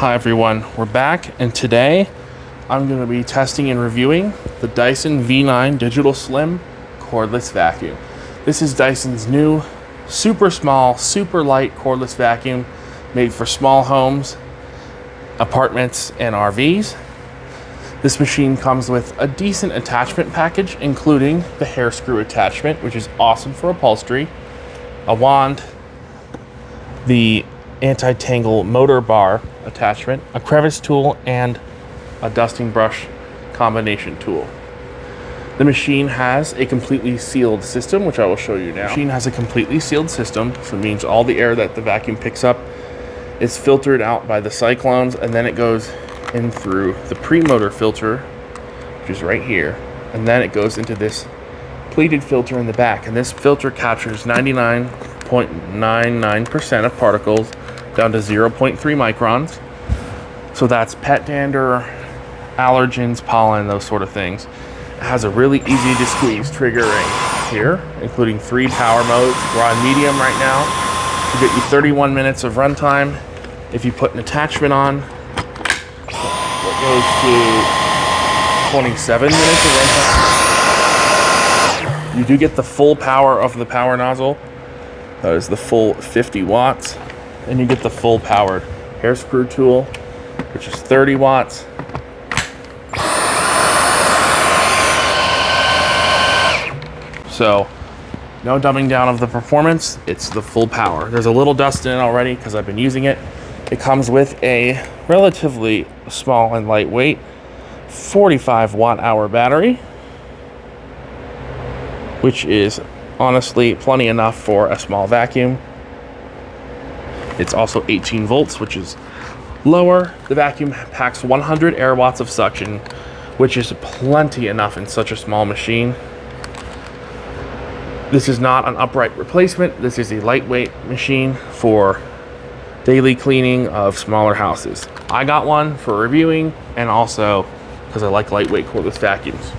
Hi everyone, we're back, and today I'm going to be testing and reviewing the Dyson V9 Digital Slim cordless vacuum. This is Dyson's new super small, super light cordless vacuum made for small homes, apartments, and RVs. This machine comes with a decent attachment package, including the hair screw attachment, which is awesome for upholstery, a wand, the anti-tangle motor bar attachment, a crevice tool, and a dusting brush combination tool. The machine has a completely sealed system, which I will show you now. The machine has a completely sealed system, so it means all the air that the vacuum picks up is filtered out by the cyclones, and then it goes in through the pre-motor filter, which is right here, and then it goes into this pleated filter in the back, and this filter captures 99.99% of particles down to 0.3 microns. So that's pet dander, allergens, pollen, those sort of things. It has a really easy to squeeze trigger ring here, including 3 power modes. We're on medium right now to get you 31 minutes of runtime. If you put an attachment on, it goes to 27 minutes of runtime. You do get the full power of the power nozzle. That is the full 50 watts. And you get the full powered hair screw tool, which is 30 watts. So no dumbing down of the performance, it's the full power. There's a little dust in it already because I've been using it. It comes with a relatively small and lightweight 45 watt hour battery, which is honestly plenty enough for a small vacuum. It's also 18 volts, which is lower. The vacuum packs 100 air watts of suction, which is plenty enough in such a small machine. This is not an upright replacement. This is a lightweight machine for daily cleaning of smaller houses. I got one for reviewing and also because I like lightweight cordless vacuums.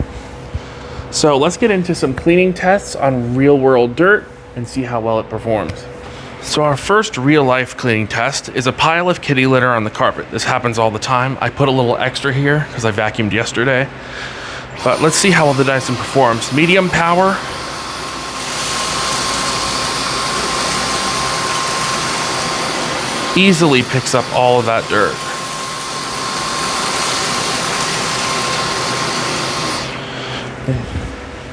So let's get into some cleaning tests on real world dirt and see how well it performs. So our first real life cleaning test is a pile of kitty litter on the carpet. This happens all the time. I put a little extra here because I vacuumed yesterday. But let's see how well the Dyson performs. Medium power. Easily picks up all of that dirt.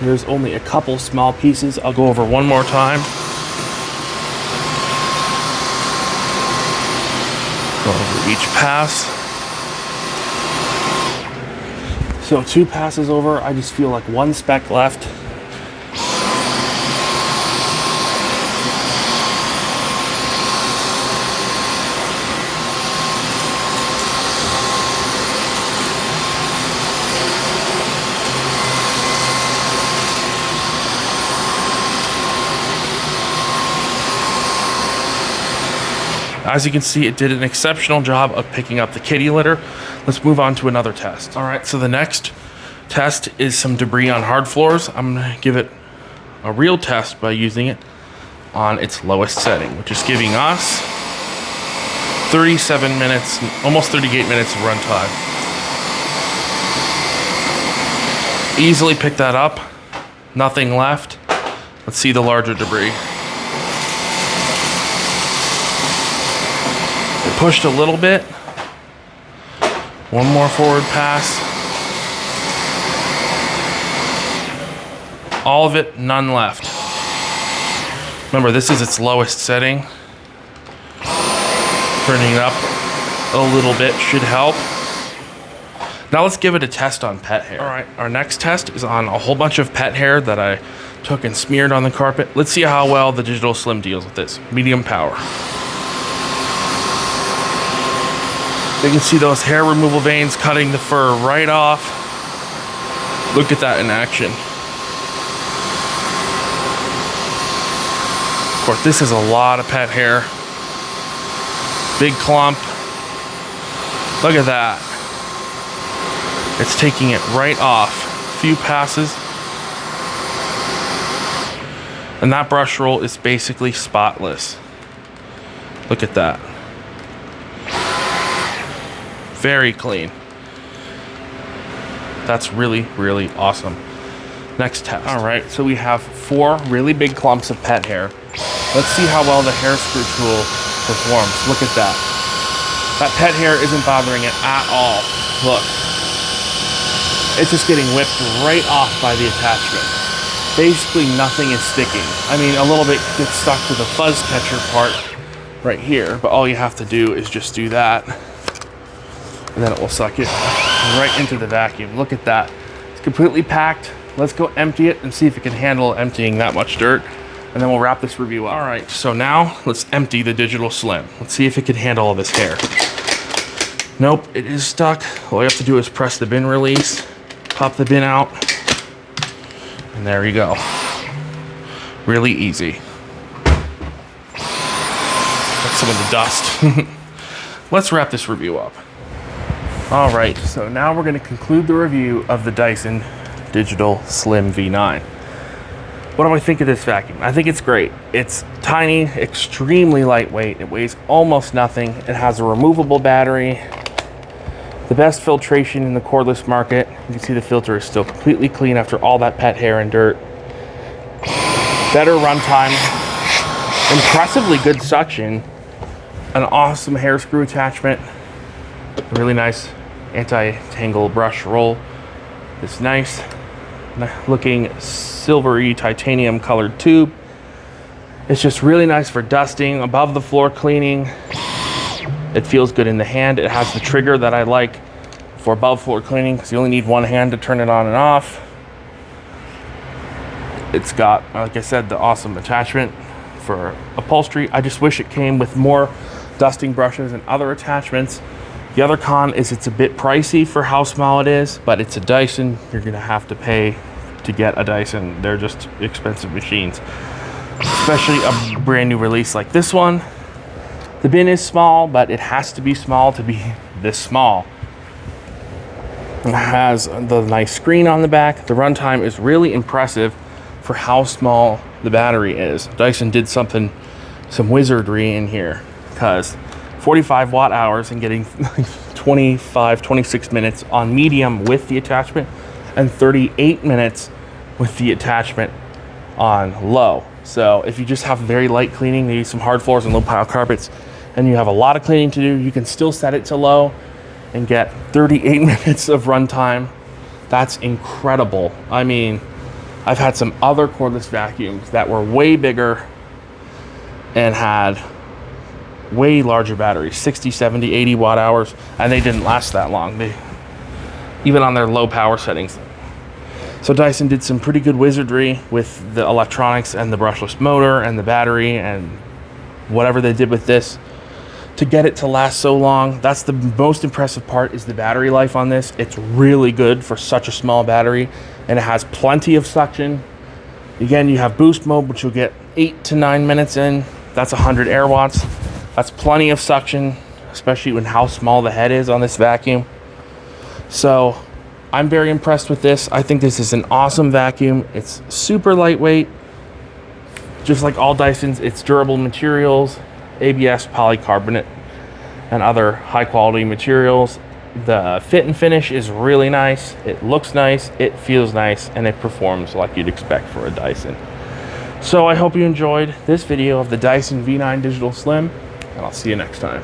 There's only a couple small pieces. I'll go over one more time. Go over each pass. So 2 passes over, I just feel like 1 speck left. As you can see, it did an exceptional job of picking up the kitty litter. Let's move on to another test. All right, so the next test is some debris on hard floors. I'm gonna give it a real test by using it on its lowest setting, which is giving us 37 minutes, almost 38 minutes of runtime. Easily picked that up, nothing left. Let's see the larger debris. It pushed a little bit. One more forward pass. All of it, none left. Remember, this is its lowest setting. Turning it up a little bit should help. Now let's give it a test on pet hair. All right, our next test is on a whole bunch of pet hair that I took and smeared on the carpet. Let's see how well the Digital Slim deals with this. Medium power. You can see those hair removal veins cutting the fur right off. Look at that in action. Of course, this is a lot of pet hair. Big clump. Look at that. It's taking it right off. Few passes. And that brush roll is basically spotless. Look at that. Very clean. That's really, really awesome. Next test. All right, so we have 4 really big clumps of pet hair. Let's see how well the hair screw tool performs. Look at that. That pet hair isn't bothering it at all. Look. It's just getting whipped right off by the attachment. Basically nothing is sticking. I mean, a little bit gets stuck to the fuzz catcher part right here, but all you have to do is just do that, and then it will suck it right into the vacuum. Look at that. It's completely packed. Let's go empty it and see if it can handle emptying that much dirt, and then we'll wrap this review up. All right, so now let's empty the Digital Slim. Let's see if it can handle all this hair. Nope, it is stuck. All you have to do is press the bin release, pop the bin out, and there you go. Really easy. That's some of the dust. Let's wrap this review up. All right, so now we're gonna conclude the review of the Dyson Digital Slim V9. What do I think of this vacuum? I think it's great. It's tiny, extremely lightweight. It weighs almost nothing. It has a removable battery. The best filtration in the cordless market. You can see the filter is still completely clean after all that pet hair and dirt. Better runtime. Impressively good suction. An awesome hair screw attachment. Really nice anti-tangle brush roll. This nice looking silvery titanium colored tube. It's just really nice for dusting, above the floor cleaning. It feels good in the hand. It has the trigger that I like for above floor cleaning because you only need one hand to turn it on and off. It's got, like I said, the awesome attachment for upholstery. I just wish it came with more dusting brushes and other attachments. The other con is it's a bit pricey for how small it is, but it's a Dyson. You're gonna have to pay to get a Dyson. They're just expensive machines, especially a brand new release like this one. The bin is small, but it has to be small to be this small. It has the nice screen on the back. The runtime is really impressive for how small the battery is. Dyson did some wizardry in here, because 45 watt hours and getting 26 minutes on medium with the attachment, and 38 minutes with the attachment on low. So if you just have very light cleaning, maybe some hard floors and low pile carpets, and you have a lot of cleaning to do, you can still set it to low and get 38 minutes of runtime. That's incredible. I mean, I've had some other cordless vacuums that were way bigger and had way larger batteries, 60, 70, 80 watt hours, and they didn't last that long. Even on their low power settings. So Dyson did some pretty good wizardry with the electronics and the brushless motor and the battery and whatever they did with this to get it to last so long. That's the most impressive part, is the battery life on this. It's really good for such a small battery, and it has plenty of suction. Again, you have boost mode, which you'll get 8 to 9 minutes in. That's 100 air watts. That's plenty of suction, especially when how small the head is on this vacuum. So I'm very impressed with this. I think this is an awesome vacuum. It's super lightweight, just like all Dysons. It's durable materials, ABS, polycarbonate, and other high quality materials. The fit and finish is really nice. It looks nice, it feels nice, and it performs like you'd expect for a Dyson. So I hope you enjoyed this video of the Dyson V9 Digital Slim, and I'll see you next time.